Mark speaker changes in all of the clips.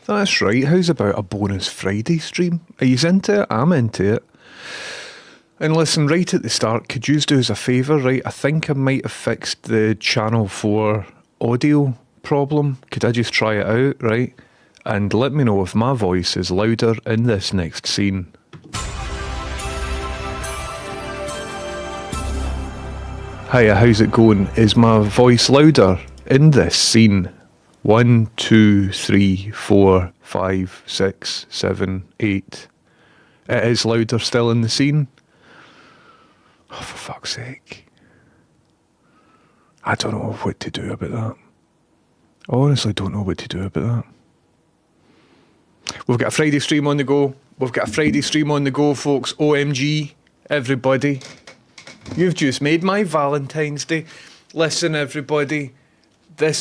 Speaker 1: That's right. How's about a bonus Friday stream? Are you into it? I'm into it. And listen, right at the start, could you do us a favour, right? I think I might have fixed the channel 4 audio problem. Could I just try it out, right? And let me know if my voice is louder in this next scene. Hiya, how's it going? Is my voice louder in this scene? 1, 2, 3, 4, 5, 6, 7, 8. It is louder still in the scene. Oh, for fuck's sake. I don't know what to do about that. I honestly don't know what to do about that. We've got a Friday stream on the go. Folks. OMG, everybody. You've just made my Valentine's Day. Listen, everybody.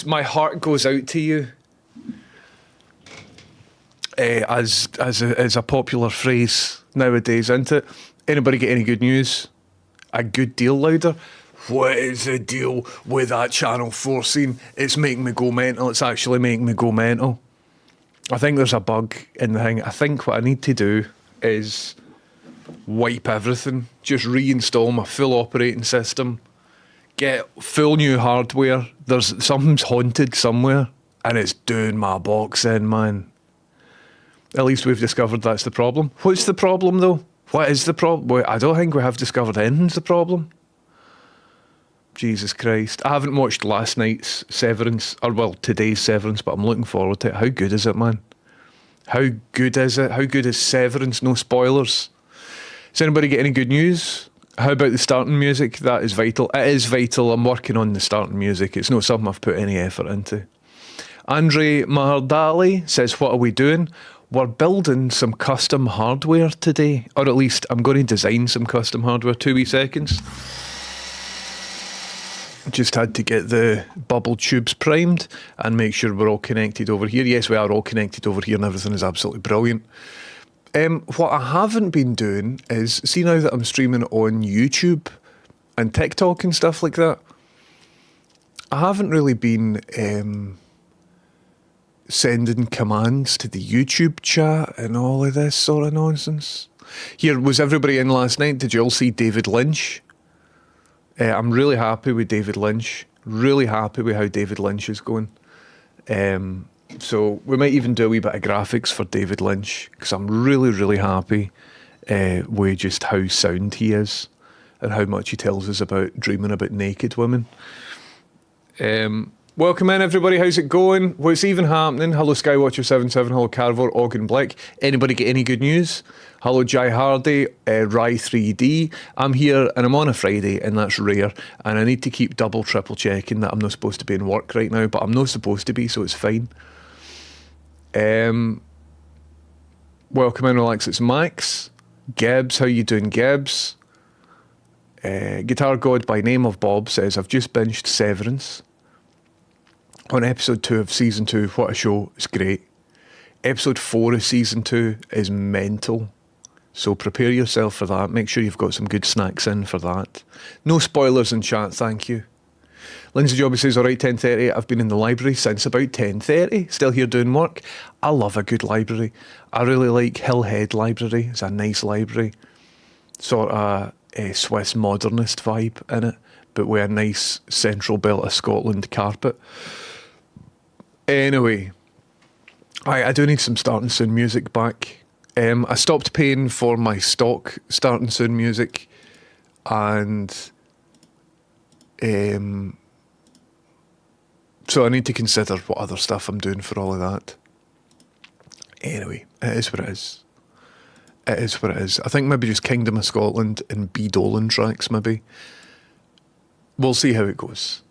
Speaker 1: My heart goes out to you. As a popular phrase nowadays, isn't it? Anybody get any good news? A good deal louder? What is the deal with that Channel 4 scene? It's making me go mental. It's actually making me go mental. I think there's a bug in the thing. I think what I need to do is wipe everything. Just reinstall my full operating system. Get full new hardware. Something's haunted somewhere. And it's doing my box in, man. At least we've discovered that's the problem. What's the problem, though? What is the problem? I don't think we have discovered anything's the problem. Jesus Christ. I haven't watched last night's Severance, or well, today's Severance, but I'm looking forward to it. How good is it, man? How good is it? How good is Severance? No spoilers. Does anybody get any good news? How about the starting music? That is vital. It is vital. I'm working on the starting music. It's not something I've put any effort into. Andre Mahardali says, what are we doing? We're building some custom hardware today. Or at least I'm going to design some custom hardware. 2 wee seconds. Just had to get the bubble tubes primed and make sure we're all connected over here. Yes, we are all connected over here and everything is absolutely brilliant. What I haven't been doing is, see now that I'm streaming on YouTube and TikTok and stuff like that, I haven't really been sending commands to the YouTube chat and all of this sort of nonsense. Here, was everybody in last night? Did you all see David Lynch? I'm really happy with David Lynch. Really happy with how David Lynch is going. So we might even do a wee bit of graphics for David Lynch, because I'm really, really happy with just how sound he is and how much he tells us about dreaming about naked women. Welcome in, everybody. How's it going? What's even happening? Hello, Skywatcher77. Hello, Carvor, Ogden Blick. Anybody get any good news? Hello, Jai Hardy, Rye3D. I'm here and I'm on a Friday, and that's rare. And I need to keep double, triple checking that I'm not supposed to be in work right now, but I'm not supposed to be, so it's fine. Welcome in, Alex. It's Max. Gibbs, how you doing, Gibbs? Guitar God by name of Bob says, I've just binged Severance on episode 2 of season 2. What a show. It's great. Episode 4 of season 2 is mental. So prepare yourself for that. Make sure you've got some good snacks in for that. No spoilers in chat, thank you. Lindsay Jobby says, alright, 10:30. I've been in the library since about 10:30. Still here doing work. I love a good library. I really like Hillhead Library. It's a nice library. Sort of a Swiss modernist vibe in it, but with a nice central belt of Scotland carpet. Anyway, I do need some Starting Soon music back. I stopped paying for my stock Starting Soon music, and so I need to consider what other stuff I'm doing for all of that. Anyway, it is what it is. It is what it is. I think maybe just Kingdom of Scotland and B. Dolan tracks, maybe. We'll see how it goes.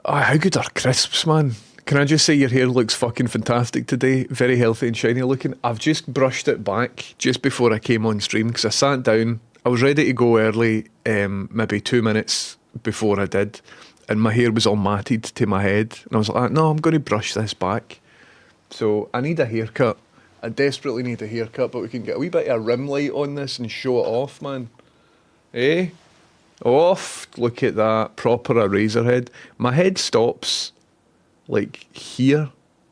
Speaker 1: How good are crisps, man? Can I just say your hair looks fucking fantastic today? Very healthy and shiny looking. I've just brushed it back just before I came on stream, because I sat down. I was ready to go early, maybe 2 minutes before I did, and my hair was all matted to my head. And I was like, no, I'm going to brush this back. So I need a haircut. I desperately need a haircut, but we can get a wee bit of a rim light on this and show it off, man. Eh? Off. Look at that. Proper a razor head. My head stops like here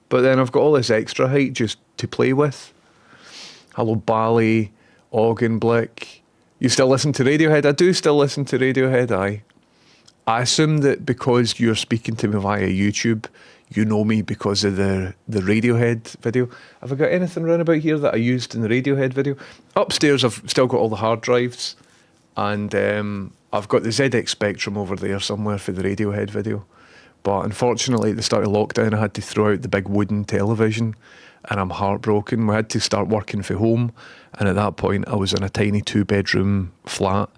Speaker 1: But then I've got all this extra height just to play with. Hello, Bali, Augenblick. You still listen to Radiohead? I do still listen to Radiohead, aye. I assume that because you're speaking to me via YouTube, you know me because of the Radiohead video. Have I got anything around about here that I used in the Radiohead video? Upstairs, I've still got all the hard drives. And I've got the ZX Spectrum over there somewhere for the Radiohead video. But unfortunately, at the start of lockdown, I had to throw out the big wooden television. And I'm heartbroken. We had to start working from home. And at that point, I was in a tiny 2-bedroom flat.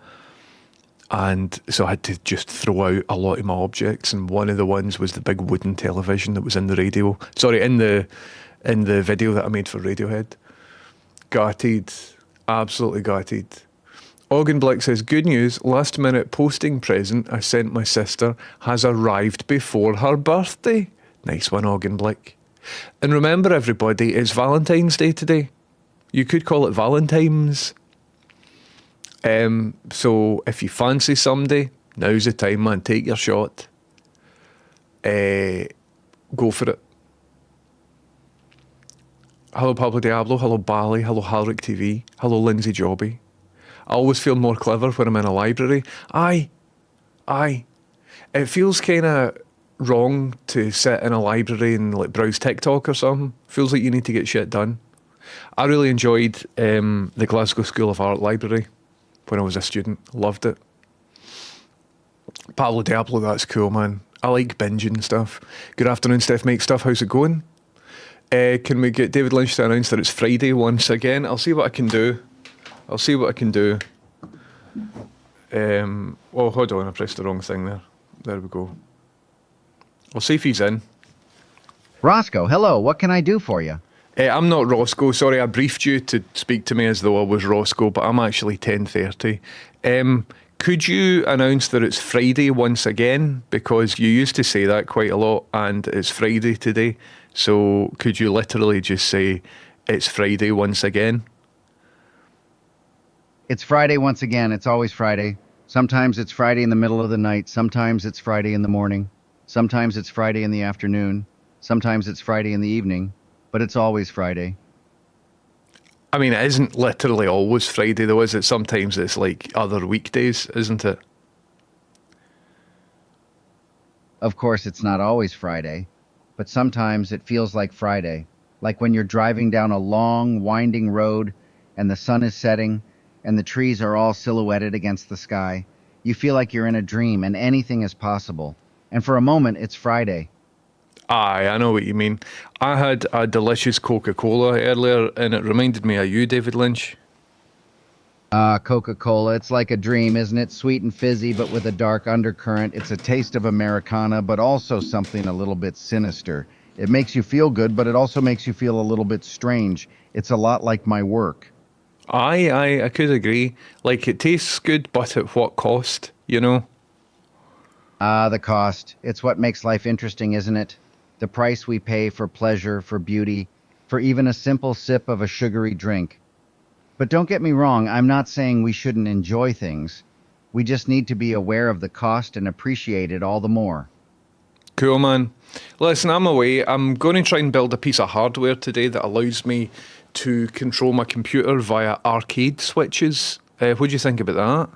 Speaker 1: And so I had to just throw out a lot of my objects. And one of the ones was the big wooden television that was in the radio. Sorry, in the video that I made for Radiohead. Gutted. Absolutely gutted. Augenblick says, good news, last minute posting present I sent my sister has arrived before her birthday. Nice one, Augenblick. And remember everybody, it's Valentine's Day today. You could call it Valentine's. So if you fancy somebody, now's the time, man. Take your shot. Go for it. Hello Pablo Diablo, hello Bali, hello Halric TV, hello Lindsay Jobby. I always feel more clever when I'm in a library. Aye. It feels kind of wrong to sit in a library and like browse TikTok or something. Feels like you need to get shit done. I really enjoyed the Glasgow School of Art library when I was a student. Loved it. Pablo Diablo, that's cool, man. I like binging stuff. Good afternoon, Steph Make Stuff. How's it going? Can we get David Lynch to announce that it's Friday once again? I'll see what I can do. Oh, hold on, I pressed the wrong thing there. There we go. I'll see if he's in.
Speaker 2: Roscoe, hello. What can I do for you?
Speaker 1: I'm not Roscoe. Sorry, I briefed you to speak to me as though I was Roscoe, but I'm actually 10:30. Could you announce that it's Friday once again? Because you used to say that quite a lot, and it's Friday today. So could you literally just say, it's Friday once again?
Speaker 2: It's Friday once again. It's always Friday. Sometimes it's Friday in the middle of the night. Sometimes it's Friday in the morning. Sometimes it's Friday in the afternoon. Sometimes it's Friday in the evening. But it's always Friday.
Speaker 1: I mean, it isn't literally always Friday, though, is it? Sometimes it's like other weekdays, isn't it?
Speaker 2: Of course, it's not always Friday. But sometimes it feels like Friday. Like when you're driving down a long, winding road and the sun is setting and the trees are all silhouetted against the sky. You feel like you're in a dream and anything is possible. And for a moment, it's Friday.
Speaker 1: Aye, I know what you mean. I had a delicious Coca-Cola earlier and it reminded me of you, David Lynch.
Speaker 2: Coca-Cola, it's like a dream, isn't it? Sweet and fizzy, but with a dark undercurrent. It's a taste of Americana, but also something a little bit sinister. It makes you feel good, but it also makes you feel a little bit strange. It's a lot like my work.
Speaker 1: Aye, I could agree. Like, it tastes good, but at what cost, you know?
Speaker 2: The cost. It's what makes life interesting, isn't it? The price we pay for pleasure, for beauty, for even a simple sip of a sugary drink. But don't get me wrong, I'm not saying we shouldn't enjoy things. We just need to be aware of the cost and appreciate it all the more.
Speaker 1: Cool, man. Listen, I'm away. I'm going to try and build a piece of hardware today that allows me to control my computer via arcade switches. What do you think about that?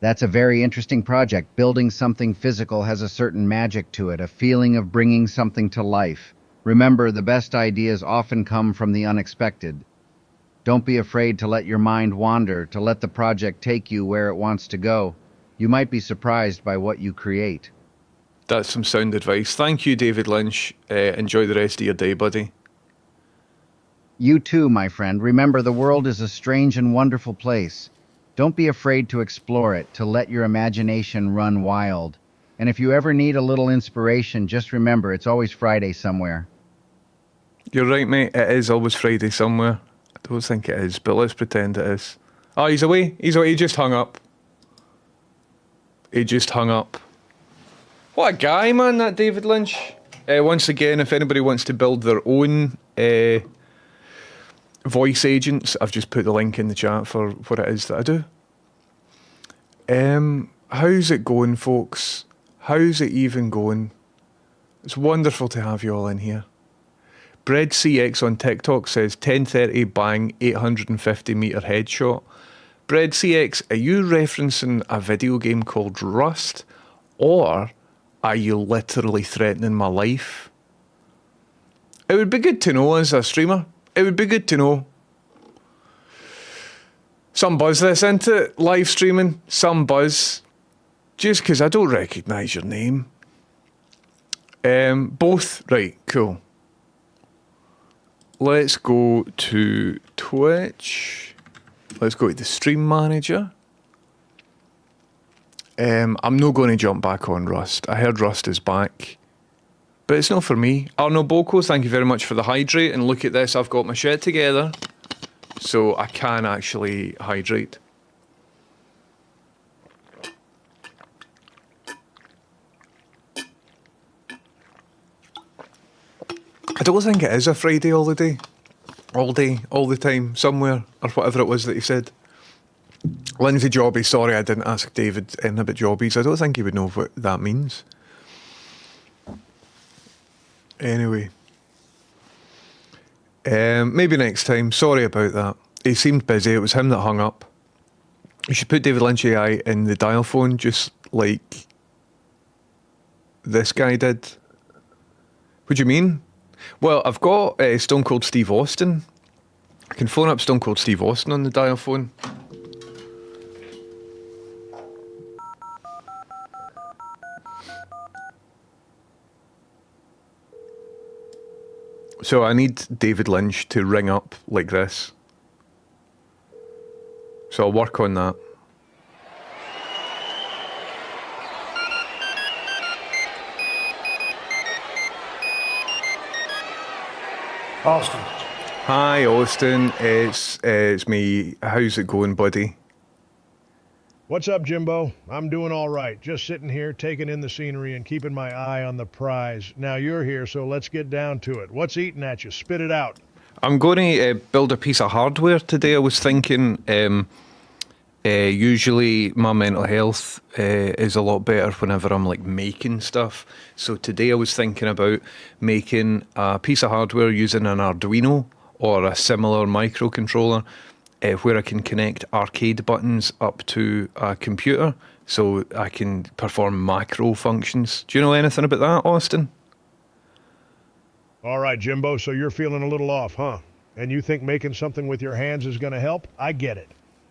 Speaker 2: That's a very interesting project. Building something physical has a certain magic to it, a feeling of bringing something to life. Remember, the best ideas often come from the unexpected. Don't be afraid to let your mind wander, to let the project take you where it wants to go. You might be surprised by what you create.
Speaker 1: That's some sound advice. Thank you, David Lynch. Enjoy the rest of your day, buddy.
Speaker 2: You too, my friend. Remember, the world is a strange and wonderful place. Don't be afraid to explore it, to let your imagination run wild. And if you ever need a little inspiration, just remember, it's always Friday somewhere.
Speaker 1: You're right, mate. It is always Friday somewhere. I don't think it is, but let's pretend it is. Oh, he's away. He's away. He just hung up. What a guy, man, that David Lynch. Once again, if anybody wants to build their own voice agents, I've just put the link in the chat for what it is that I do. How's it going, folks? How's it even going? It's wonderful to have you all in here. Bread CX on TikTok says 10:30 bang 850-meter headshot. Bread CX, are you referencing a video game called Rust? Or are you literally threatening my life? It would be good to know as a streamer. It would be good to know. Some buzz this into it, live streaming, some buzz. Just because I don't recognise your name. Both, right, cool. Let's go to Twitch. Let's go to the stream manager. I'm not going to jump back on Rust. I heard Rust is back. But it's not for me. Arno Boko, thank you very much for the hydrate. And look at this, I've got my shit together. So I can actually hydrate. I don't think it is a Friday holiday. All day, all the time, somewhere, or whatever it was that he said. Lindsay Jobby, sorry I didn't ask David anything about jobbies. I don't think he would know what that means. Anyway. Maybe next time. Sorry about that. He seemed busy. It was him that hung up. You should put David Lynch AI in the dial phone just like this guy did. What do you mean? Well, I've got Stone Cold Steve Austin. I can phone up Stone Cold Steve Austin on the dial phone. So I need David Lynch to ring up like this. So I'll work on that.
Speaker 3: Austin.
Speaker 1: Hi, Austin. It's me. How's it going, buddy?
Speaker 3: What's up, Jimbo? I'm doing all right. Just sitting here, taking in the scenery and keeping my eye on the prize. Now you're here, so let's get down to it. What's eating at you? Spit it out.
Speaker 1: I'm going to build a piece of hardware today. I was thinking usually my mental health is a lot better whenever I'm like making stuff. So today I was thinking about making a piece of hardware using an Arduino or a similar microcontroller where I can connect arcade buttons up to a computer so I can perform macro functions. Do you know anything about that, Austin?
Speaker 3: All right, Jimbo, so you're feeling a little off, huh? And you think making something with your hands is going to help? I get it.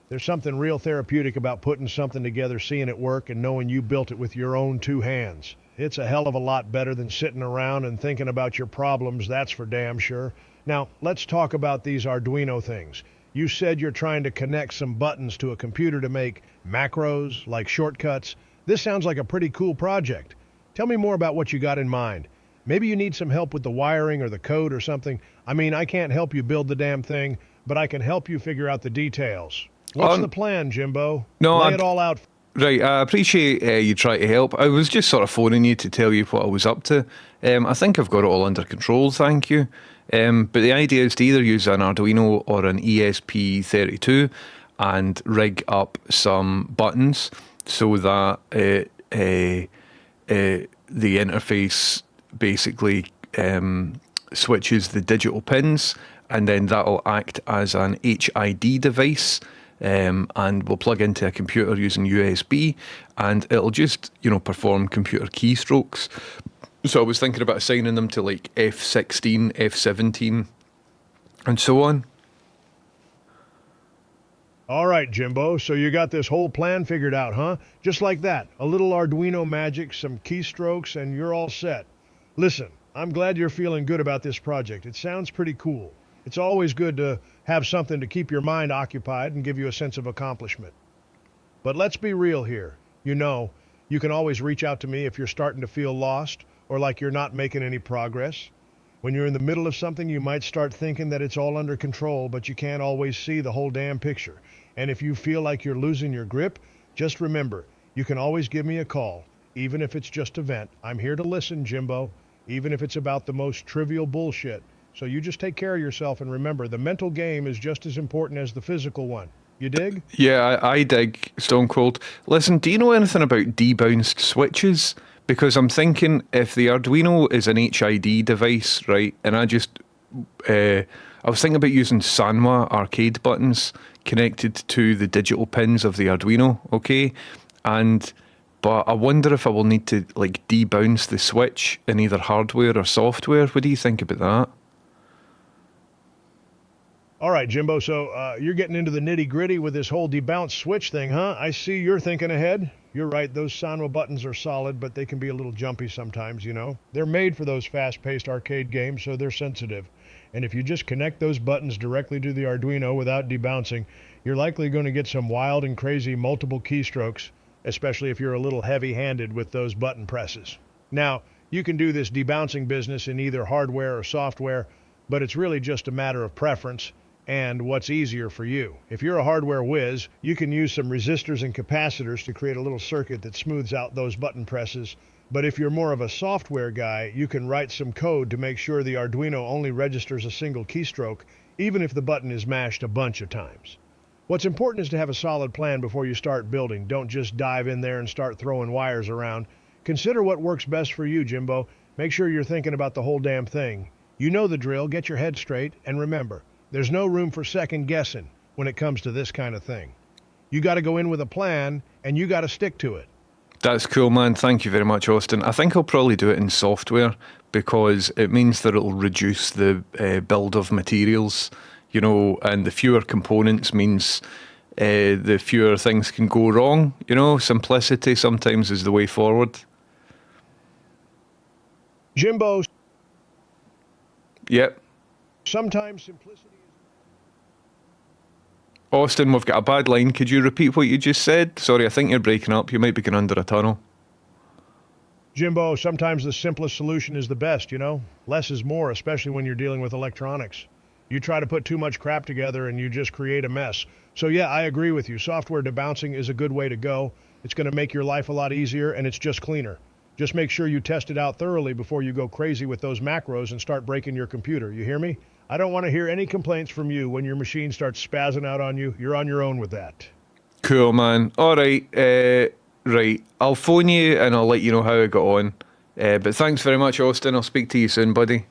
Speaker 3: There's something real therapeutic about putting something together, seeing it work, and knowing you built it with your own two hands. It's a hell of a lot better than sitting around and thinking about your problems, that's for damn sure. Now, let's talk about these Arduino things. You said you're trying to connect some buttons to a computer to make macros, like shortcuts. This sounds like a pretty cool project. Tell me more about what you got in mind. Maybe you need some help with the wiring or the code or something. I mean, I can't help you build the damn thing, but I can help you figure out the details. What's the plan, Jimbo?
Speaker 1: No,
Speaker 3: Lay it all out.
Speaker 1: Right, I appreciate you trying to help. I was just sort of phoning you to tell you what I was up to. I think I've got it all under control, thank you. But the idea is to either use an Arduino or an ESP32 and rig up some buttons so that the interface basically switches the digital pins, and then that'll act as an HID device. And we'll plug into a computer using USB, and it'll just, perform computer keystrokes. So I was thinking about assigning them to like F16, F17, and so on.
Speaker 3: All right, Jimbo, so you got this whole plan figured out, huh? Just like that. A little Arduino magic, some keystrokes, and you're all set. Listen, I'm glad you're feeling good about this project. It sounds pretty cool. It's always good to have something to keep your mind occupied and give you a sense of accomplishment. But let's be real here. You can always reach out to me if you're starting to feel lost or like you're not making any progress. When you're in the middle of something, you might start thinking that it's all under control, but you can't always see the whole damn picture. And if you feel like you're losing your grip, just remember, you can always give me a call, even if it's just a vent. I'm here to listen, Jimbo, even if it's about the most trivial bullshit. So you just take care of yourself, and remember, the mental game is just as important as the physical one. You dig?
Speaker 1: Yeah, I dig, Stone Cold. Listen, do you know anything about debounced switches? Because I'm thinking if the Arduino is an HID device, right, and I was thinking about using Sanwa arcade buttons connected to the digital pins of the Arduino, okay? But I wonder if I will need to like debounce the switch in either hardware or software. What do you think about that?
Speaker 3: All right, Jimbo, so you're getting into the nitty gritty with this whole debounce switch thing, huh? I see you're thinking ahead. You're right, those Sanwa buttons are solid, but they can be a little jumpy sometimes, you know? They're made for those fast paced arcade games, so they're sensitive. And if you just connect those buttons directly to the Arduino without debouncing, you're likely going to get some wild and crazy multiple keystrokes, especially if you're a little heavy handed with those button presses. Now, you can do this debouncing business in either hardware or software, but it's really just a matter of preference and what's easier for you. If you're a hardware whiz, you can use some resistors and capacitors to create a little circuit that smooths out those button presses. But if you're more of a software guy, you can write some code to make sure the Arduino only registers a single keystroke, even if the button is mashed a bunch of times. What's important is to have a solid plan before you start building. Don't just dive in there and start throwing wires around. Consider what works best for you, Jimbo. Make sure you're thinking about the whole damn thing. You know the drill, get your head straight, and remember, there's no room for second guessing when it comes to this kind of thing. You got to go in with a plan, and you got to stick to it.
Speaker 1: That's cool, man. Thank you very much, Austin. I think I'll probably do it in software because it means that it'll reduce the build of materials, you know, and the fewer components means the fewer things can go wrong. You know, simplicity sometimes is the way forward.
Speaker 3: Jimbo,
Speaker 1: Yep.
Speaker 3: sometimes simplicity.
Speaker 1: Austin, we've got a bad line. Could you repeat what you just said? Sorry, I think you're breaking up. You might be going under a tunnel.
Speaker 3: Jimbo, sometimes the simplest solution is the best, you know? Less is more, especially when you're dealing with electronics. You try to put too much crap together and you just create a mess. So yeah, I agree with you. Software debouncing is a good way to go. It's going to make your life a lot easier and it's just cleaner. Just make sure you test it out thoroughly before you go crazy with those macros and start breaking your computer. You hear me? I don't want to hear any complaints from you when your machine starts spazzing out on you. You're on your own with that.
Speaker 1: Cool, man. All right. Right. I'll phone you and I'll let you know how I got on. But thanks very much, Austin. I'll speak to you soon, buddy.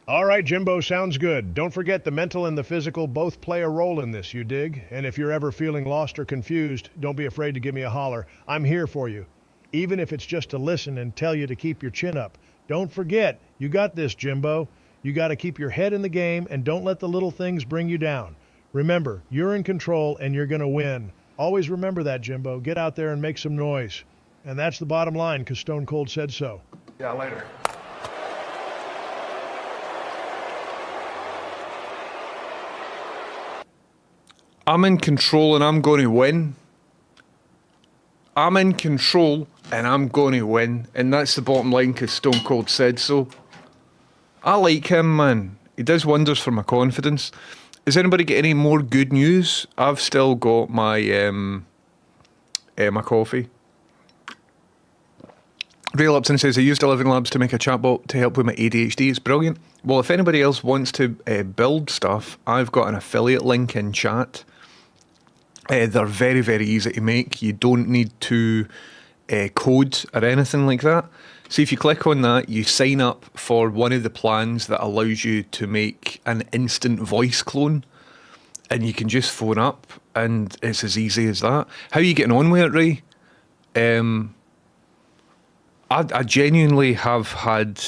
Speaker 3: All right, Jimbo, sounds good. Don't forget the mental and the physical both play a role in this, you dig? And if you're ever feeling lost or confused, don't be afraid to give me a holler. I'm here for you. Even if it's just to listen and tell you to keep your chin up. Don't forget, you got this, Jimbo. You got to keep your head in the game and don't let the little things bring you down. Remember, you're in control and you're going to win. Always remember that, Jimbo. Get out there and make some noise. And that's the bottom line because Stone Cold said so.
Speaker 1: Yeah, later. I'm in control and I'm going to win. I'm in control and I'm going to win. And that's the bottom line because Stone Cold said so. I like him, man. He does wonders for my confidence. Has anybody got any more good news? I've still got my my coffee. Ray Lupton says, I used 11 Labs to make a chatbot to help with my ADHD. It's brilliant. Well, if anybody else wants to build stuff, I've got an affiliate link in chat. They're very, very easy to make. You don't need to code or anything like that. So if you click on that, you sign up for one of the plans that allows you to make an instant voice clone. And you can just phone up and it's as easy as that. How are you getting on with it, Ray? I genuinely have had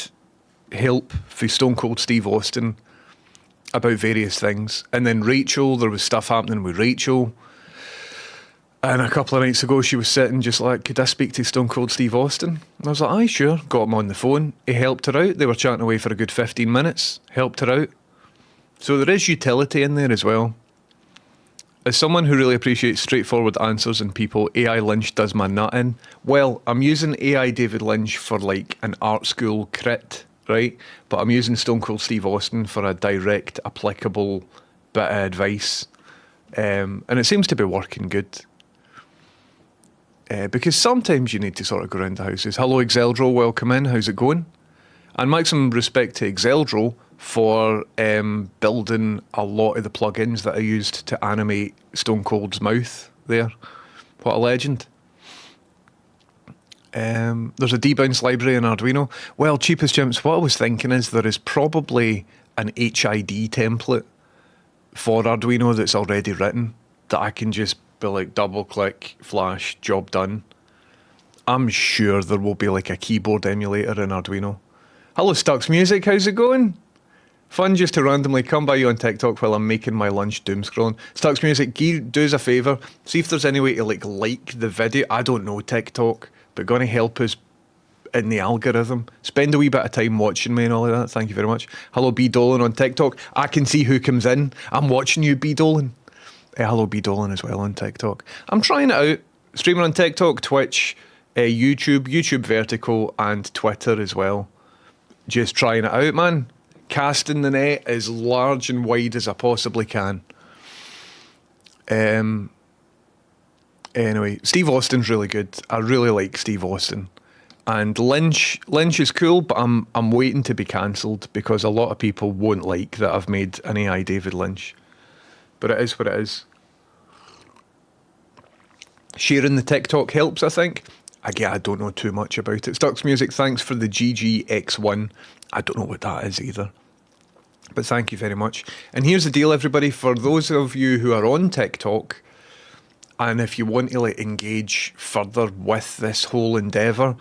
Speaker 1: help for Stone Cold Steve Austin about various things. And then Rachel, there was stuff happening with Rachel. And a couple of nights ago, she was sitting just like, could I speak to Stone Cold Steve Austin? And I was like, aye, sure. Got him on the phone. He helped her out. They were chatting away for a good 15 minutes. Helped her out. So there is utility in there as well. As someone who really appreciates straightforward answers and people, AI Lynch does my nut in. Well, I'm using AI David Lynch for like an art school crit, right? But I'm using Stone Cold Steve Austin for a direct, applicable bit of advice. And it seems to be working good. Because sometimes you need to sort of go around the houses. Hello, Exeldro, welcome in. How's it going? And maximum respect to Exeldro for building a lot of the plugins that I used to animate Stone Cold's mouth there. What a legend. There's a debounce library in Arduino. Well, cheapest chimps, what I was thinking is there is probably an HID template for Arduino that's already written that I can just be like double click, flash, job done. I'm sure there will be like a keyboard emulator in Arduino. Hello, Stux Music, how's it going? Fun just to randomly come by you on TikTok while I'm making my lunch doom scrolling. Stux Music, do us a favour, see if there's any way to like the video. I don't know TikTok, but gonna help us in the algorithm. Spend a wee bit of time watching me and all of that. Thank you very much. Hello, B Dolan on TikTok. I can see who comes in. I'm watching you, B Dolan. Hello, B Dolan as well on TikTok. I'm trying it out. Streaming on TikTok, Twitch, YouTube Vertical, and Twitter as well. Just trying it out, man. Casting the net as large and wide as I possibly can. Anyway, Steve Austin's really good. I really like Steve Austin. And Lynch is cool, but I'm waiting to be cancelled because a lot of people won't like that I've made an AI David Lynch. But it is what it is. Sharing the TikTok helps, I think. Again, I don't know too much about it. Stux Music, thanks for the GGX1. I don't know what that is either. But thank you very much. And here's the deal, everybody. For those of you who are on TikTok, and if you want to like engage further with this whole endeavour,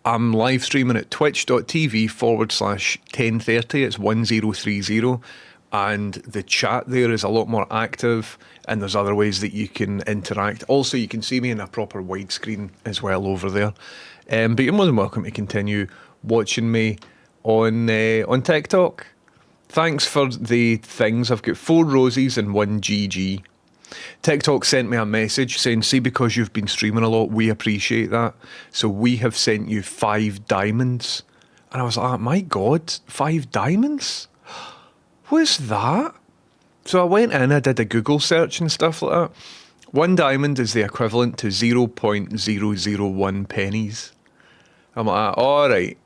Speaker 1: I'm live streaming at twitch.tv/1030. It's 1030. And the chat there is a lot more active, and there's other ways that you can interact. Also, you can see me in a proper widescreen as well over there. But you're more than welcome to continue watching me on TikTok. Thanks for the things. I've got 4 roses and 1 GG. TikTok sent me a message saying, see, because you've been streaming a lot, we appreciate that. So we have sent you 5 diamonds. And I was like, my God, 5 diamonds? What's that? So I went in, I did a Google search and stuff like that. 1 diamond is the equivalent to 0.001 pennies. I'm like, all right,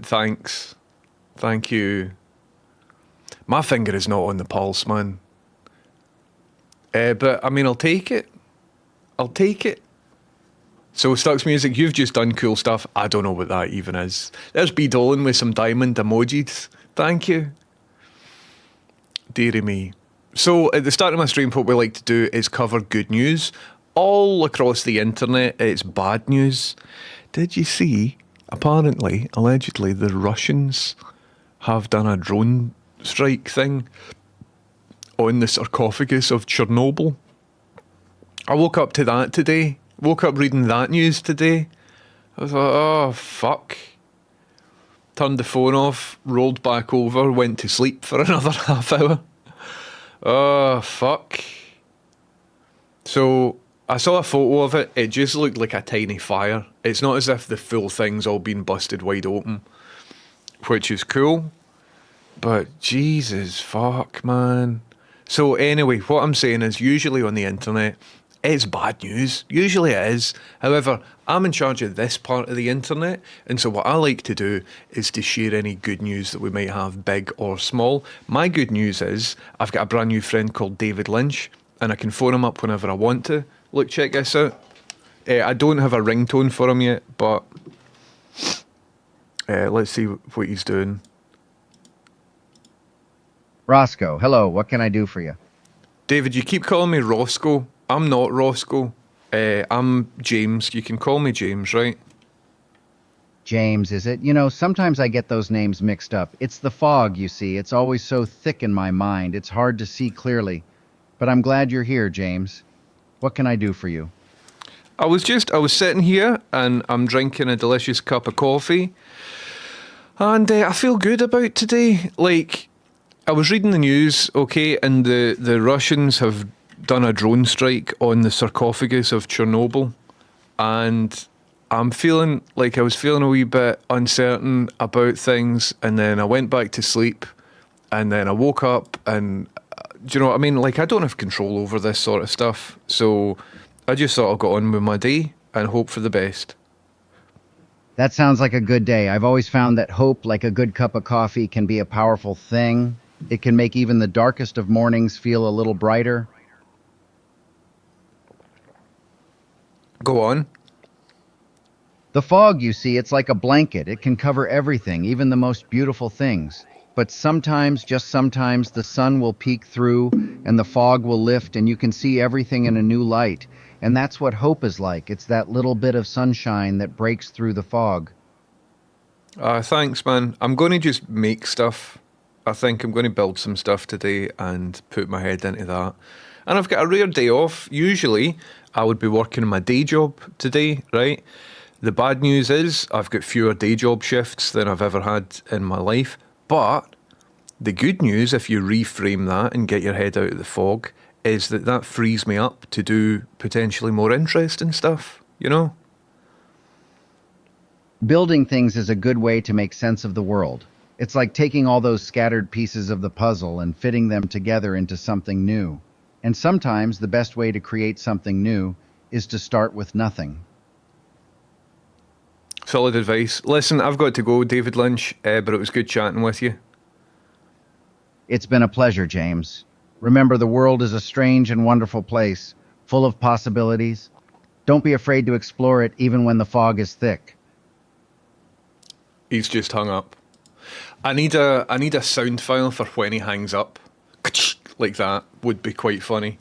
Speaker 1: thanks. Thank you. My finger is not on the pulse, man. But, I mean, I'll take it. I'll take it. So, Stux Music, you've just done cool stuff. I don't know what that even is. There's B. Dolan with some diamond emojis. Thank you. Deary me. So, at the start of my stream, what we like to do is cover good news. All across the internet, it's bad news. Did you see, apparently, allegedly, the Russians have done a drone strike thing on the sarcophagus of Chernobyl? I woke up to that today. Woke up reading that news today. I was like, oh, fuck. Turned the phone off, rolled back over, went to sleep for another half hour. Oh, fuck. So, I saw a photo of it. It just looked like a tiny fire. It's not as if the full thing's all been busted wide open, which is cool. But, Jesus, fuck, man. So, anyway, what I'm saying is, usually on the internet, it's bad news. Usually it is. However, I'm in charge of this part of the internet, and so what I like to do is to share any good news that we might have, big or small. My good news is I've got a brand new friend called David Lynch, and I can phone him up whenever I want to. Look, check this out. I don't have a ringtone for him yet, but let's see what he's doing.
Speaker 2: Roscoe, hello, what can I do for you?
Speaker 1: David, you keep calling me Roscoe. I'm not Roscoe. I'm James. You can call me James, right?
Speaker 2: James, is it? You know, sometimes I get those names mixed up. It's the fog, you see. It's always so thick in my mind. It's hard to see clearly. But I'm glad you're here, James. What can I do for you?
Speaker 1: I was sitting here and I'm drinking a delicious cup of coffee. And I feel good about today. Like, I was reading the news, okay, and the Russians have done a drone strike on the sarcophagus of Chernobyl, and I was feeling a wee bit uncertain about things, and then I went back to sleep, and then I woke up, and do you know what I mean? Like, I don't have control over this sort of stuff, so I just thought I'd go on with my day and hope for the best.
Speaker 2: That sounds like a good day. I've always found that hope, like a good cup of coffee, can be a powerful thing. It can make even the darkest of mornings feel a little brighter.
Speaker 1: Go on.
Speaker 2: The fog, you see, it's like a blanket. It can cover everything, even the most beautiful things. But sometimes, just sometimes, the sun will peek through and the fog will lift and you can see everything in a new light. And that's what hope is like. It's that little bit of sunshine that breaks through the fog.
Speaker 1: Thanks, man. I'm going to just make stuff. I think I'm going to build some stuff today and put my head into that. And I've got a rare day off. Usually, I would be working my day job today, right? The bad news is I've got fewer day job shifts than I've ever had in my life. But the good news, if you reframe that and get your head out of the fog, is that that frees me up to do potentially more interesting stuff, you know?
Speaker 2: Building things is a good way to make sense of the world. It's like taking all those scattered pieces of the puzzle and fitting them together into something new. And sometimes the best way to create something new is to start with nothing.
Speaker 1: Solid advice. Listen, I've got to go, David Lynch, but it was good chatting with you.
Speaker 2: It's been a pleasure, James. Remember, the world is a strange and wonderful place, full of possibilities. Don't be afraid to explore it even when the fog is thick.
Speaker 1: He's just hung up. I need a sound file for when he hangs up. Like that would be quite funny.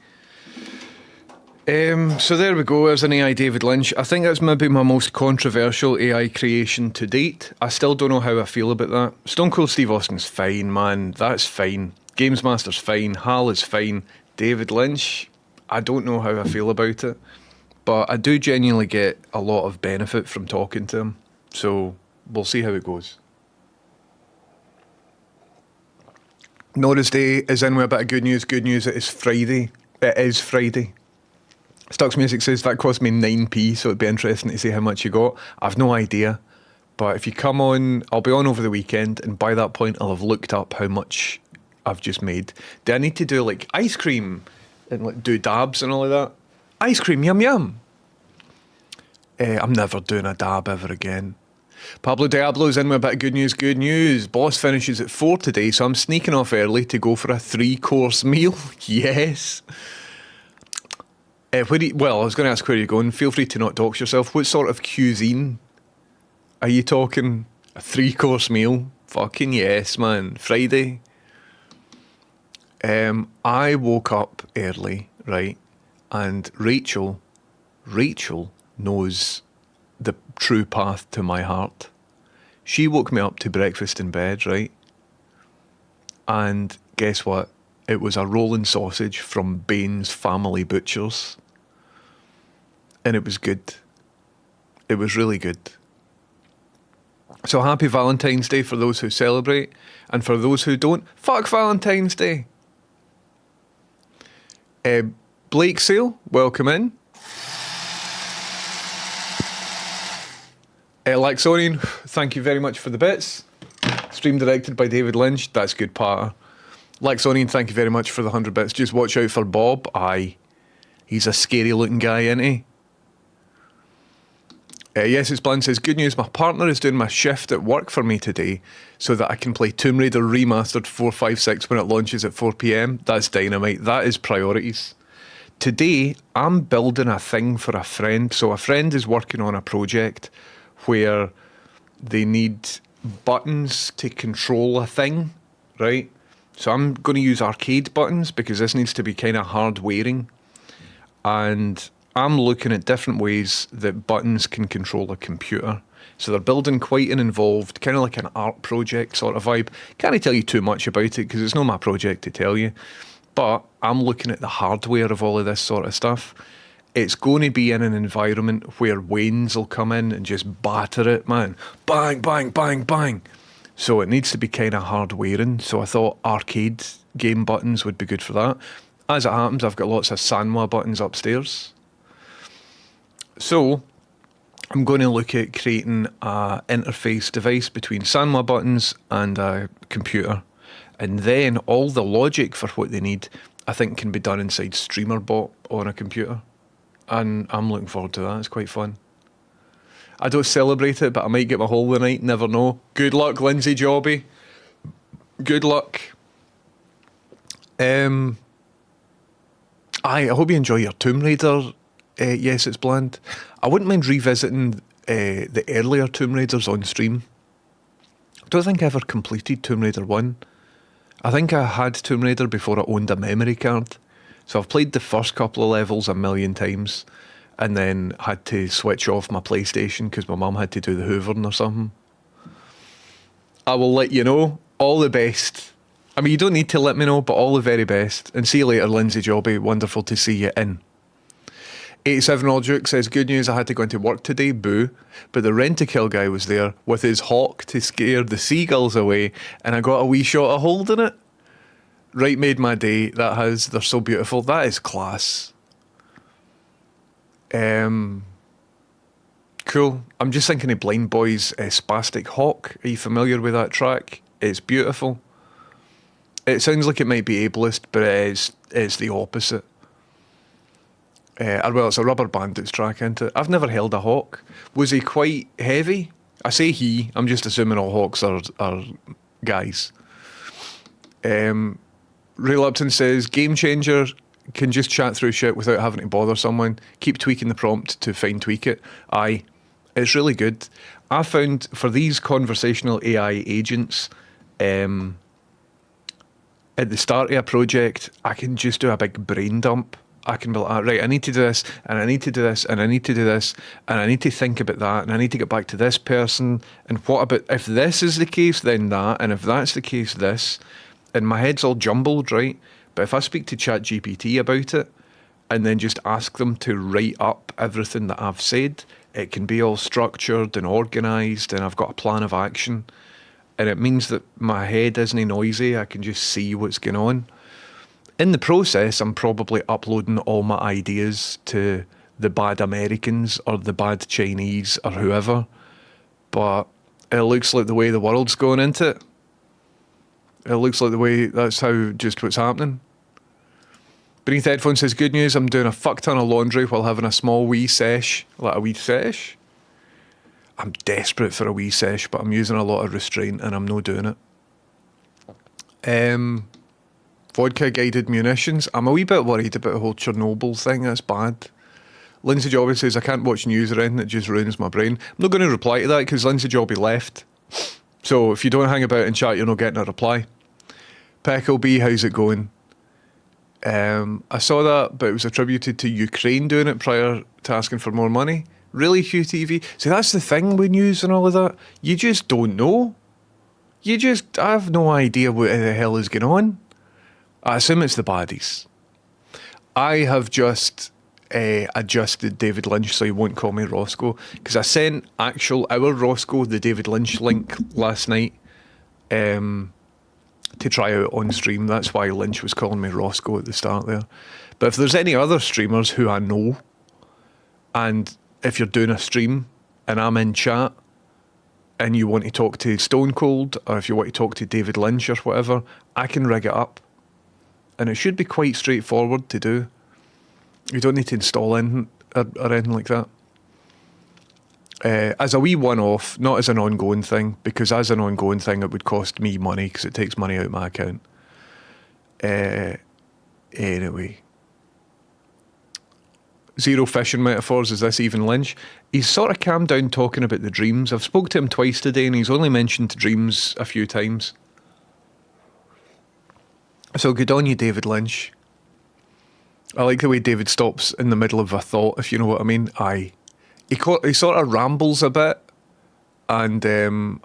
Speaker 1: So there we go. There's an AI David Lynch. I think that's maybe my most controversial AI creation to date. I still don't know how I feel about that. Stone Cold Steve Austin's fine, man. That's fine. Games Master's fine. Hal is fine. David Lynch, I don't know how I feel about it. But I do genuinely get a lot of benefit from talking to him. So we'll see how it goes. Norris Day is in with a bit of good news. Good news, it is Friday. It is Friday. Stux Music says that cost me 9p, so it'd be interesting to see how much you got. I've no idea. But if you come on, I'll be on over the weekend, and by that point I'll have looked up how much I've just made. Do I need to do like ice cream and like do dabs and all of that? Ice cream, yum yum. I'm never doing a dab ever again. Pablo Diablo's in with a bit of good news. Good news. Boss finishes at 4 today, so I'm sneaking off early to go for a 3-course meal. Yes. Well, I was going to ask where you're going. Feel free to not dox yourself. What sort of cuisine are you talking? A 3-course meal? Fucking yes, man. Friday. I woke up early, right? And Rachel knows the true path to my heart. She woke me up to breakfast in bed, right? And guess what? It was a rolling sausage from Bain's Family Butchers. And it was good. It was really good. So happy Valentine's Day for those who celebrate. And for those who don't, fuck Valentine's Day. Blake Sale, welcome in. Laxonian, thank you very much for the bits. Stream directed by David Lynch. That's good, Patter. Laxonian, thank you very much for the 100 bits. Just watch out for Bob. Aye. He's a scary looking guy, isn't he? Yes, it's Bland says, good news, my partner is doing my shift at work for me today so that I can play Tomb Raider Remastered 456 when it launches at 4 p.m. That's dynamite. That is priorities. Today, I'm building a thing for a friend. So a friend is working on a project where they need buttons to control a thing, right? So I'm going to use arcade buttons because this needs to be kind of hard wearing. And I'm looking at different ways that buttons can control a computer. So they're building quite an involved, kind of like an art project sort of vibe. Can't tell you too much about it because it's not my project to tell you. But I'm looking at the hardware of all of this sort of stuff. It's going to be in an environment where Waynes will come in and just batter it, man. Bang, bang, bang, bang. So it needs to be kind of hard wearing. So I thought arcade game buttons would be good for that. As it happens, I've got lots of Sanwa buttons upstairs. So I'm going to look at creating an interface device between Sanwa buttons and a computer. And then all the logic for what they need, I think, can be done inside StreamerBot on a computer. And I'm looking forward to that. It's quite fun. I don't celebrate it, but I might get my hole tonight. Never know. Good luck, Lindsay Jobby. Good luck. I hope you enjoy your Tomb Raider. Yes, it's Bland. I wouldn't mind revisiting the earlier Tomb Raiders on stream. I don't think I ever completed Tomb Raider 1. I think I had Tomb Raider before I owned a memory card. So I've played the first couple of levels a million times and then had to switch off my PlayStation because my mum had to do the hoovering or something. I will let you know. All the best. I mean, you don't need to let me know, but all the very best. And see you later, Lindsay Jobby. Wonderful to see you in. 87 Aldrich says, good news, I had to go into work today, boo. But the rent-a-kill guy was there with his hawk to scare the seagulls away, and I got a wee shot of holding it. Right, made my day. They're so beautiful. That is class. Cool. I'm just thinking of Blind Boy's Spastic Hawk. Are you familiar with that track? It's beautiful. It sounds like it might be ableist, but it's the opposite. Well, it's a Rubber Bandits track, isn't it? I've never held a hawk. Was he quite heavy? I say he. I'm just assuming all hawks are guys. Ray Lupton says, game changer, can just chat through shit without having to bother someone. Keep tweaking the prompt to fine tweak it. Aye, it's really good. I found for these conversational AI agents, at the start of a project, I can just do a big brain dump. I can be like, right, I need to do this, and I need to do this, and I need to do this, and I need to think about that, and I need to get back to this person, and what about, if this is the case, then that, and if that's the case, this, and my head's all jumbled, right? But if I speak to ChatGPT about it, and then just ask them to write up everything that I've said, it can be all structured and organised, and I've got a plan of action, and it means that my head isn't noisy, I can just see what's going on. In the process, I'm probably uploading all my ideas to the bad Americans or the bad Chinese or whoever. But it looks like the way the world's going into it. It looks like the way that's how just what's happening. Beneath Headphones says, good news, I'm doing a fuck ton of laundry while having a small wee sesh. Like a wee sesh? I'm desperate for a wee sesh, but I'm using a lot of restraint and I'm not doing it. Vodka guided munitions. I'm a wee bit worried about the whole Chernobyl thing. That's bad. Lindsay Jobby says, I can't watch news or anything. It just ruins my brain. I'm not going to reply to that because Lindsay Jobby left. So if you don't hang about in chat, you're not getting a reply. Peckle B, how's it going? I saw that, but it was attributed to Ukraine doing it prior to asking for more money. Really, QTV? See, that's the thing with news and all of that. You just don't know. I have no idea what the hell is going on. I assume it's the baddies. I have just adjusted David Lynch so he won't call me Roscoe, because I sent our Roscoe the David Lynch link last night to try out on stream. That's why Lynch was calling me Roscoe at the start there. But if there's any other streamers who I know, and if you're doing a stream and I'm in chat and you want to talk to Stone Cold, or if you want to talk to David Lynch or whatever, I can rig it up. And it should be quite straightforward to do. You don't need to install anything or anything like that. As a wee one-off, not as an ongoing thing, because as an ongoing thing it would cost me money because it takes money out of my account. Anyway. Zero fishing metaphors, is this even Lynch? He's sort of calmed down talking about the dreams. I've spoke to him twice today and he's only mentioned dreams a few times. So good on you, David Lynch. I like the way David stops in the middle of a thought, if you know what I mean. Aye. He sort of rambles a bit, and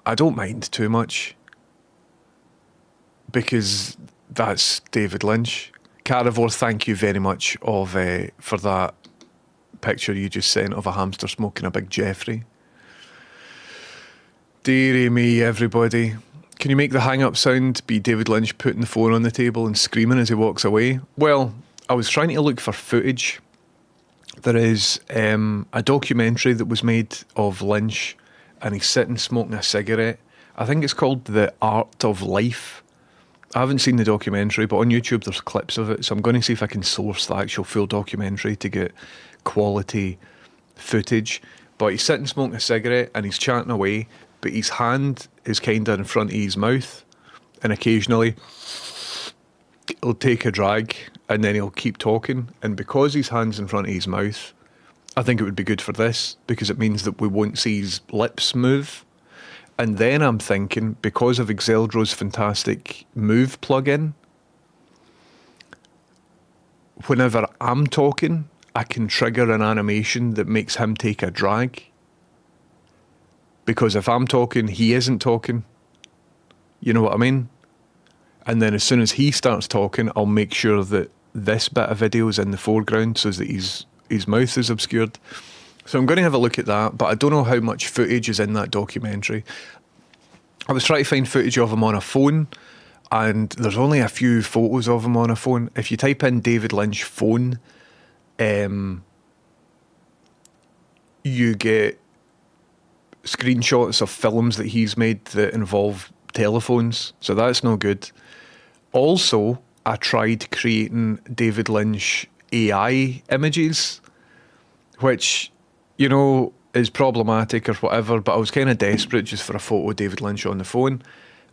Speaker 1: I don't mind too much, because that's David Lynch. Carivore, thank you very much for that picture you just sent of a hamster smoking a big Jeffrey. Dearie me, everybody. Can you make the hang-up sound be David Lynch putting the phone on the table and screaming as he walks away? Well, I was trying to look for footage. There is a documentary that was made of Lynch, and he's sitting smoking a cigarette. I think it's called The Art of Life. I haven't seen the documentary, but on YouTube there's clips of it, so I'm going to see if I can source the actual full documentary to get quality footage. But he's sitting smoking a cigarette and he's chatting away, but his hand is kind of in front of his mouth, and occasionally he'll take a drag and then he'll keep talking, and because his hand's in front of his mouth, I think it would be good for this because it means that we won't see his lips move. And then I'm thinking, because of Exeldro's fantastic move plugin, whenever I'm talking, I can trigger an animation that makes him take a drag. Because if I'm talking, he isn't talking. You know what I mean? And then as soon as he starts talking, I'll make sure that this bit of video is in the foreground so that his mouth is obscured. So I'm going to have a look at that, but I don't know how much footage is in that documentary. I was trying to find footage of him on a phone, and there's only a few photos of him on a phone. If you type in David Lynch phone, you get screenshots of films that he's made that involve telephones, so that's no good. Also, I tried creating David Lynch AI images, which, you know, is problematic or whatever, but I was kind of desperate just for a photo of David Lynch on the phone.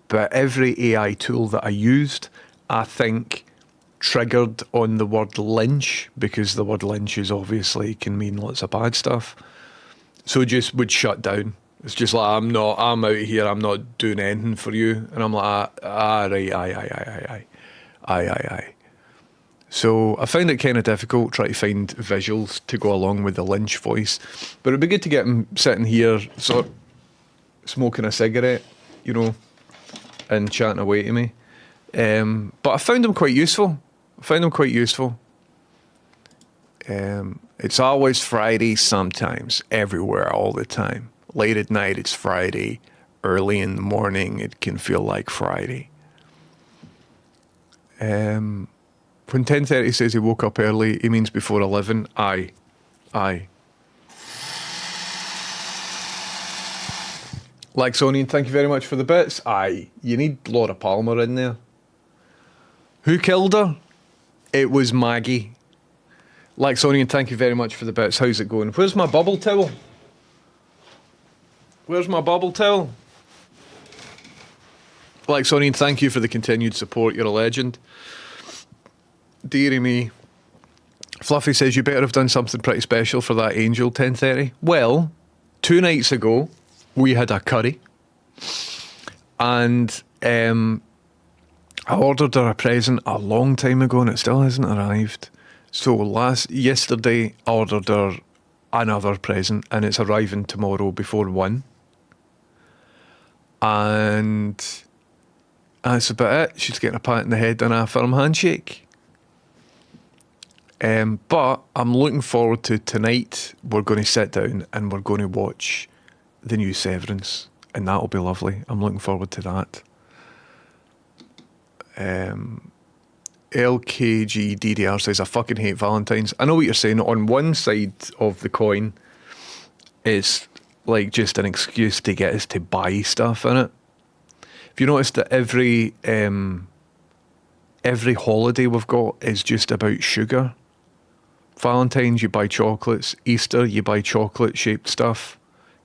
Speaker 1: But every AI tool that I used, I think, triggered on the word Lynch, because the word Lynch is obviously can mean lots of bad stuff. So it just would shut down. It's just like, I'm out of here, I'm not doing anything for you. And I'm like, right, aye. So I found it kind of difficult trying to find visuals to go along with the Lynch voice. But it'd be good to get him sitting here, sort of smoking a cigarette, you know, and chatting away to me. But I found him quite useful. It's always Friday sometimes, everywhere, all the time. Late at night, it's Friday. Early in the morning, it can feel like Friday. When 10:30 says he woke up early, he means before 11. Aye. Laxonian, thank you very much for the bits. Aye. You need Laura Palmer in there. Who killed her? It was Maggie. Laxonian, thank you very much for the bits. How's it going? Where's my bubble towel? Laxonian, thank you for the continued support. You're a legend. Dearie me. Fluffy says you better have done something pretty special for that angel 10:30. Well, 2 nights ago, we had a curry. And I ordered her a present a long time ago and it still hasn't arrived. So yesterday, I ordered her another present and it's arriving tomorrow before 1. And that's about it. She's getting a pat in the head and a firm handshake. But I'm looking forward to tonight. We're going to sit down and we're going to watch the new Severance, and that'll be lovely. I'm looking forward to that. LKG DDR says, I fucking hate Valentine's. I know what you're saying. On one side of the coin, it's like just an excuse to get us to buy stuff in it. If you notice that every holiday we've got is just about sugar. Valentine's, you buy chocolates. Easter, you buy chocolate-shaped stuff.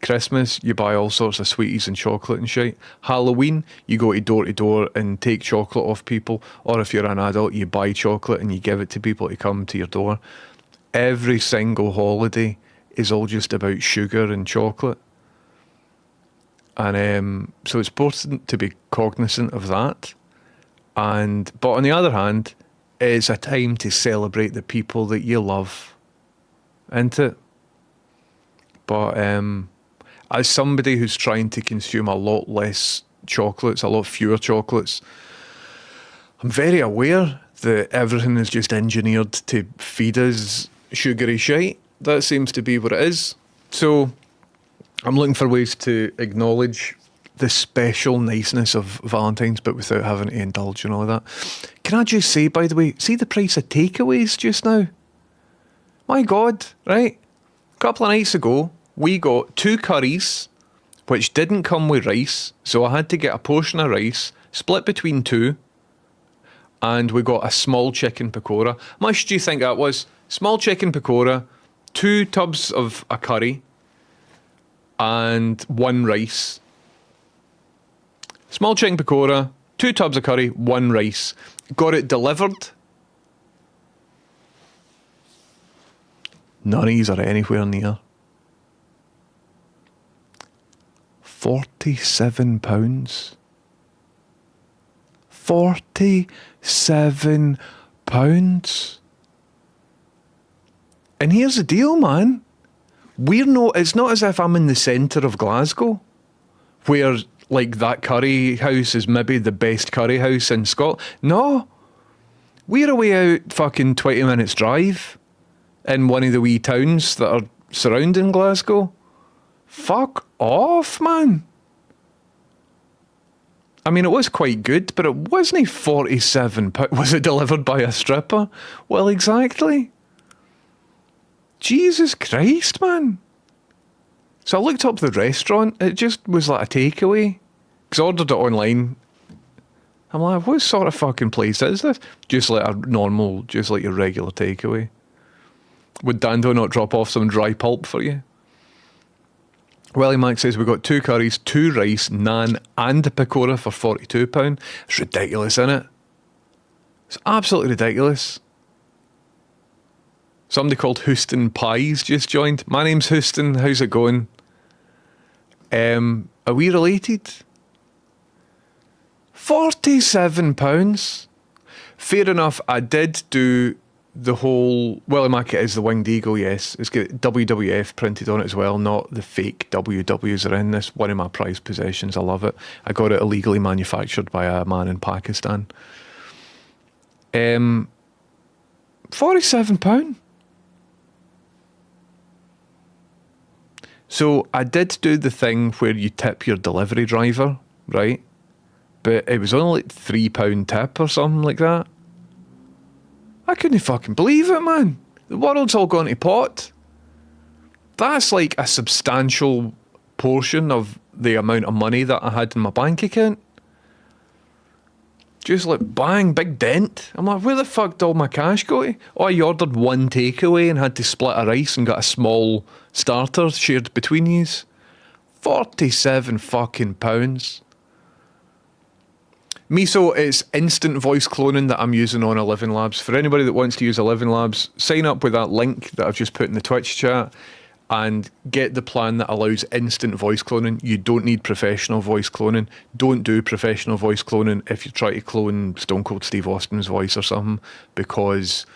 Speaker 1: Christmas, you buy all sorts of sweeties and chocolate and shit. Halloween, you go to door and take chocolate off people. Or if you're an adult, you buy chocolate and you give it to people to come to your door. Every single holiday is all just about sugar and chocolate. And so it's important to be cognizant of that. But on the other hand, it's a time to celebrate the people that you love, isn't it? But as somebody who's trying to consume a lot less chocolates, a lot fewer chocolates, I'm very aware that everything is just engineered to feed us sugary shite. That seems to be what it is. So I'm looking for ways to acknowledge the special niceness of Valentine's, but without having to indulge in all of that. Can I just say, by the way, see the price of takeaways just now? My God, right? A couple of nights ago, we got 2 curries, which didn't come with rice, so I had to get a portion of rice, split between 2, and we got a small chicken pakora. How much do you think that was? Small chicken pakora, 2 tubs of a curry, and 1 rice. Small chicken pakora, 2 tubs of curry, 1 rice. Got it delivered. None of these are anywhere near. £47. £47. And here's the deal, man. It's not as if I'm in the centre of Glasgow, where like that curry house is maybe the best curry house in Scotland. No. We're away out fucking 20 minutes drive in one of the wee towns that are surrounding Glasgow. Fuck off, man. I mean, it was quite good, but it wasn't £47. Was it delivered by a stripper? Well, exactly. Jesus Christ, man. So I looked up the restaurant. It just was like a takeaway. Because I ordered it online. I'm like, what sort of fucking place is this? Just like a normal, just like your regular takeaway. Would Dando not drop off some dry pulp for you? Welly Mac says we've got 2 curries, 2 rice, naan and a pakora for £42. It's ridiculous, isn't it? It's absolutely ridiculous. Somebody called Houston Pies just joined. My name's Houston. How's it going? Are we related? £47. Fair enough. I did do the whole Welly Mac, it is the Winged Eagle, yes. It's got WWF printed on it as well, not the fake WWs are in this. One of my prized possessions. I love it. I got it illegally manufactured by a man in Pakistan. £47. So I did do the thing where you tip your delivery driver, right? But it was only like £3 tip or something like that. I couldn't fucking believe it, man. The world's all gone to pot. That's like a substantial portion of the amount of money that I had in my bank account. Just like bang, big dent. I'm like, where the fuck did all my cash go to? Oh, I ordered one takeaway and had to split a rice and got a small starter shared between yous. £47 fucking pounds. Miso, it's instant voice cloning that I'm using on 11 Labs. For anybody that wants to use 11 Labs, sign up with that link that I've just put in the Twitch chat and get the plan that allows instant voice cloning. You don't need professional voice cloning. Don't do professional voice cloning if you try to clone Stone Cold Steve Austin's voice or something, because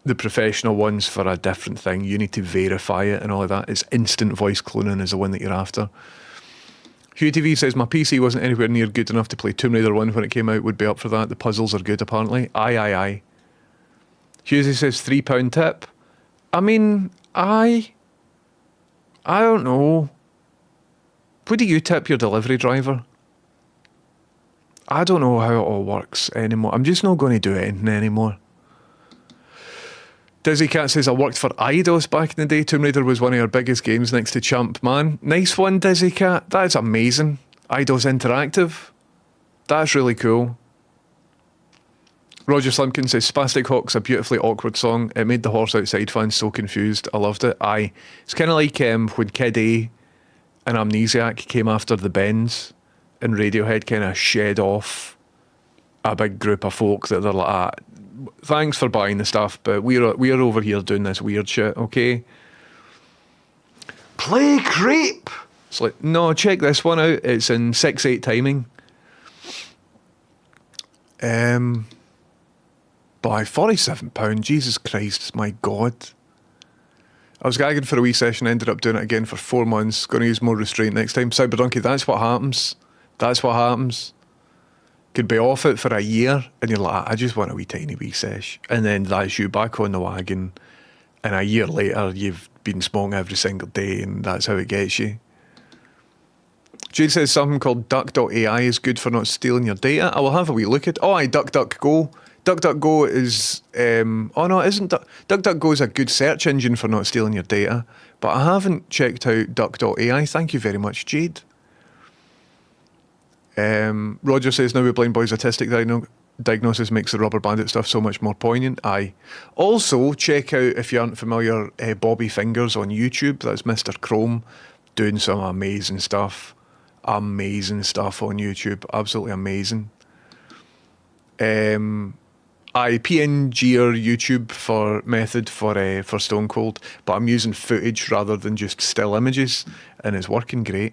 Speaker 1: the professional one's for a different thing. You need to verify it and all of that. It's instant voice cloning is the one that you're after. Hugh TV says, my PC wasn't anywhere near good enough to play Tomb Raider 1 when it came out. Would be up for that. The puzzles are good, apparently. Aye. Hugh says, £3 tip. I mean, I don't know. Would you tip your delivery driver? I don't know how it all works anymore. I'm just not going to do anything anymore. Dizzy Cat says, I worked for Eidos back in the day. Tomb Raider was one of our biggest games next to Champ. Man, nice one, Dizzy Cat. That's amazing. Eidos Interactive. That's really cool. Roger Slimpkin says, Spastic Hawk's a beautifully awkward song. It made the Horse Outside fans so confused. I loved it. Aye. It's kind of like when Kid A and Amnesiac came after the Bends and Radiohead kind of shed off a big group of folk that they're like, thanks for buying the stuff, but we're over here doing this weird shit, okay? Play Creep! It's like, no, check this one out. It's in 6/8 timing. By £47, Jesus Christ, my God. I was gagging for a wee session, ended up doing it again for 4 months. Going to use more restraint next time. Cyberdonkey, that's what happens. That's what happens. Could be off it for a year, and you're like, I just want a wee tiny wee sesh. And then that's you back on the wagon. And a year later, you've been smoking every single day, and that's how it gets you. Jude says something called Duck.ai is good for not stealing your data. I will have a wee look at. Oh, aye, DuckDuckGo. DuckDuckGo is. Oh no, it isn't. DuckDuckGo is a good search engine for not stealing your data. But I haven't checked out Duck.ai. Thank you very much, Jade. Roger says, now with Blind Boy's autistic diagnosis makes the Rubber Bandit stuff so much more poignant. Aye. Also, check out, if you aren't familiar, Bobby Fingers on YouTube. That's Mr. Chrome doing some amazing stuff. Amazing stuff on YouTube. Absolutely amazing. I PNG or YouTube for method for Stone Cold, but I'm using footage rather than just still images, and it's working great.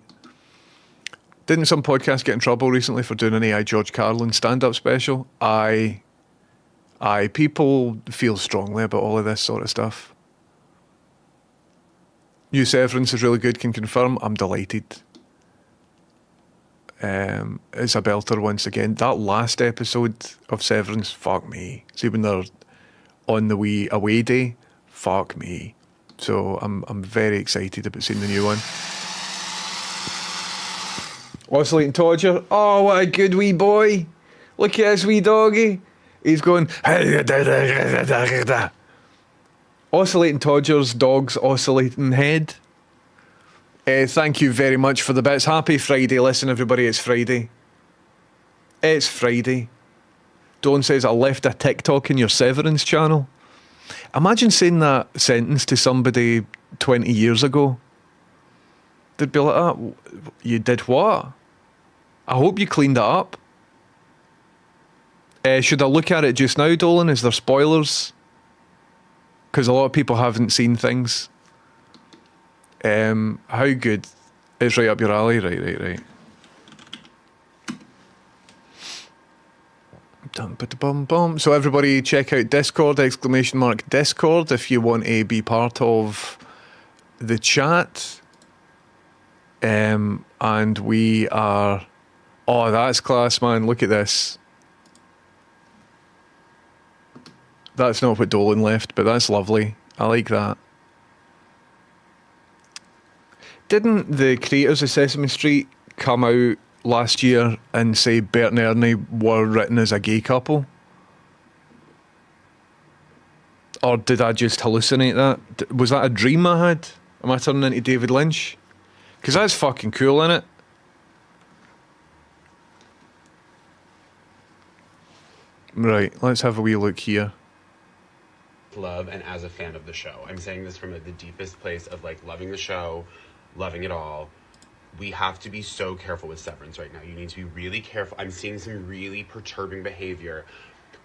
Speaker 1: Didn't some podcast get in trouble recently for doing an AI George Carlin stand-up special? People feel strongly about all of this sort of stuff. New Severance is really good, can confirm. I'm delighted. It's a belter once again. That last episode of Severance, fuck me. See when they're on the wee away day, fuck me. So I'm very excited about seeing the new one. Oscillating Todger. Oh, what a good wee boy. Look at this wee doggy. He's going. Oscillating Todger's dog's oscillating head. Thank you very much for the bits. Happy Friday. Listen, everybody, it's Friday. It's Friday. Dawn says, I left a TikTok in your Severance channel. Imagine saying that sentence to somebody 20 years ago. They'd be like, oh, you did what? I hope you cleaned it up. Should I look at it just now, Dolan? Is there spoilers? Because a lot of people haven't seen things. How good? It's right up your alley. Right. So everybody check out Discord, ! Discord, if you want to be part of the chat. And we are... Oh, that's class, man. Look at this. That's not what Dolan left, but that's lovely. I like that. Didn't the creators of Sesame Street come out last year and say Bert and Ernie were written as a gay couple? Or did I just hallucinate that? Was that a dream I had? Am I turning into David Lynch? Because that's fucking cool, innit? Right, let's have a wee look here.
Speaker 4: Love and as a fan of the show. I'm saying this from the deepest place of like loving the show, loving it all. We have to be so careful with Severance right now. You need to be really careful. I'm seeing some really perturbing behavior.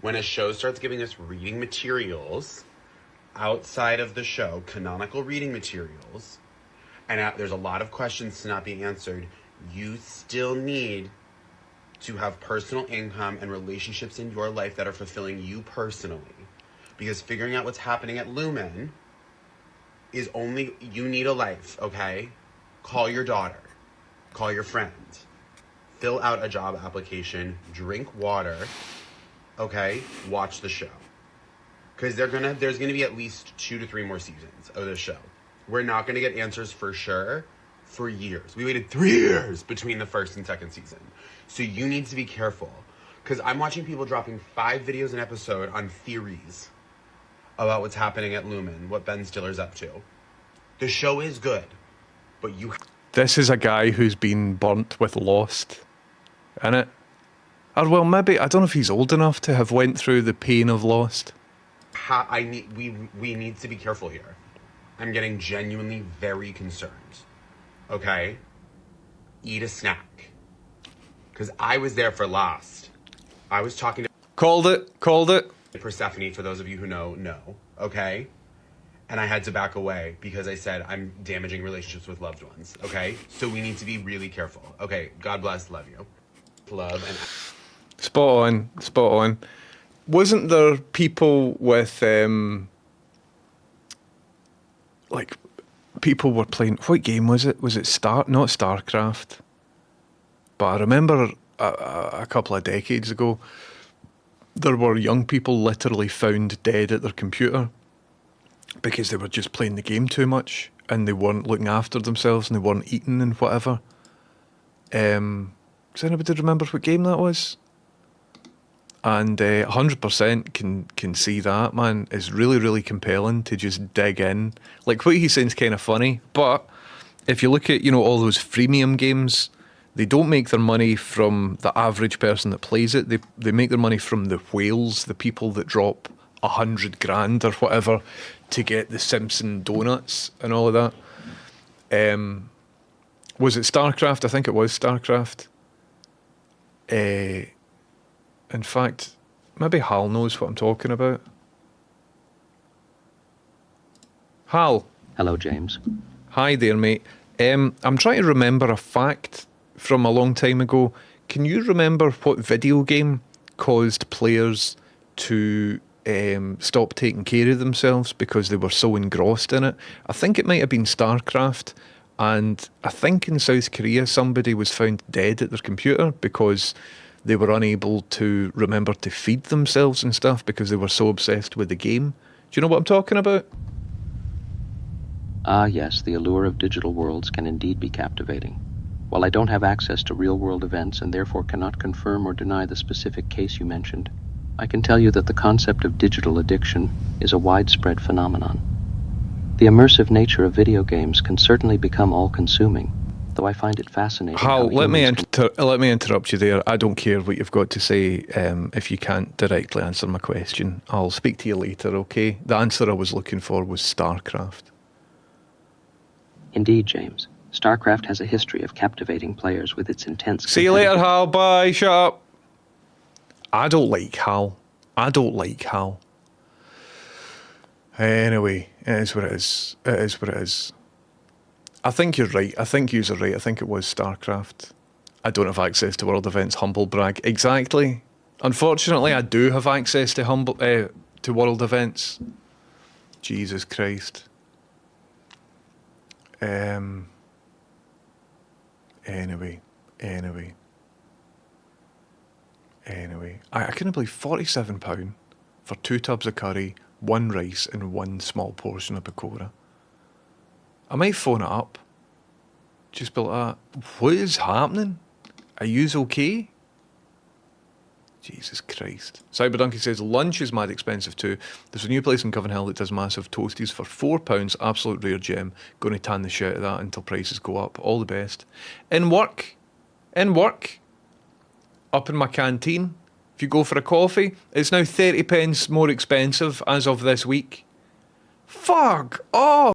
Speaker 4: When a show starts giving us reading materials outside of the show, canonical reading materials, and there's a lot of questions to not be answered, you still need to have personal income and relationships in your life that are fulfilling you personally. Because figuring out what's happening at Lumen is only, you need a life, okay? Call your daughter. Call your friend. Fill out a job application. Drink water. Okay? Watch the show. Because there's gonna be at least 2 to 3 more seasons of this show. We're not gonna get answers for sure for years. We waited 3 years between the first and second season. So you need to be careful. Because I'm watching people dropping 5 videos an episode on theories about what's happening at Lumen, what Ben Stiller's up to. The show is good, but you...
Speaker 1: This is a guy who's been burnt with Lost, innit? Or well, maybe, I don't know if he's old enough to have went through the pain of Lost.
Speaker 4: We need to be careful here. I'm getting genuinely very concerned. Okay? Eat a snack. Because I was there for Lost. I was talking to...
Speaker 1: Called it.
Speaker 4: Persephone, for those of you who know, okay? And I had to back away because I said I'm damaging relationships with loved ones, okay? So we need to be really careful. Okay, God bless, love you. Love and...
Speaker 1: Spot on. Wasn't there people with, like, people were playing, what game was it? Was it not StarCraft? But I remember a couple of decades ago, there were young people literally found dead at their computer because they were just playing the game too much and they weren't looking after themselves and they weren't eating and whatever. Does anybody remember what game that was? And 100% can see that, man. It's really, really compelling to just dig in. Like, what he's saying is kind of funny, but if you look at, all those freemium games, they don't make their money from the average person that plays it. They make their money from the whales, the people that drop 100 grand or whatever to get the Simpson donuts and all of that. Was it StarCraft? I think it was StarCraft. In fact, Maybe Hal knows what I'm talking about. Hal.
Speaker 5: Hello, James.
Speaker 1: Hi there, mate. I'm trying to remember a fact from a long time ago. Can you remember what video game caused players to stop taking care of themselves because they were so engrossed in it? I think it might have been StarCraft, and I think in South Korea somebody was found dead at their computer because they were unable to remember to feed themselves and stuff because they were so obsessed with the game. Do you know what I'm talking about?
Speaker 5: Ah, yes, the allure of digital worlds can indeed be captivating. While I don't have access to real-world events and therefore cannot confirm or deny the specific case you mentioned, I can tell you that the concept of digital addiction is a widespread phenomenon. The immersive nature of video games can certainly become all-consuming, though I find it fascinating.
Speaker 1: Hal, let me
Speaker 5: humans
Speaker 1: interrupt you there. I don't care what you've got to say if you can't directly answer my question. I'll speak to you later, okay? The answer I was looking for was StarCraft.
Speaker 5: Indeed, James. StarCraft has a history of captivating players with its intense
Speaker 1: See you later, Hal. Bye. Shut up. I don't like Hal. Anyway, it is what it is. It is what it is. I think you're right. I think you're right. I think it was StarCraft. I don't have access to world events. Humble brag. Exactly. Unfortunately, I do have access to to world events. Jesus Christ. Anyway. I couldn't believe £47 for 2 tubs of curry, 1 rice, and 1 small portion of pakora. I might phone it up. Just be like, what is happening? Are yous okay? Jesus Christ. Cyberdonkey says, lunch is mad expensive too. There's a new place in Coven Hill that does massive toasties for £4. Absolute rare gem. Going to tan the shit out of that until prices go up. All the best. In work. Up in my canteen. If you go for a coffee, it's now 30 pence more expensive as of this week. Fuck off!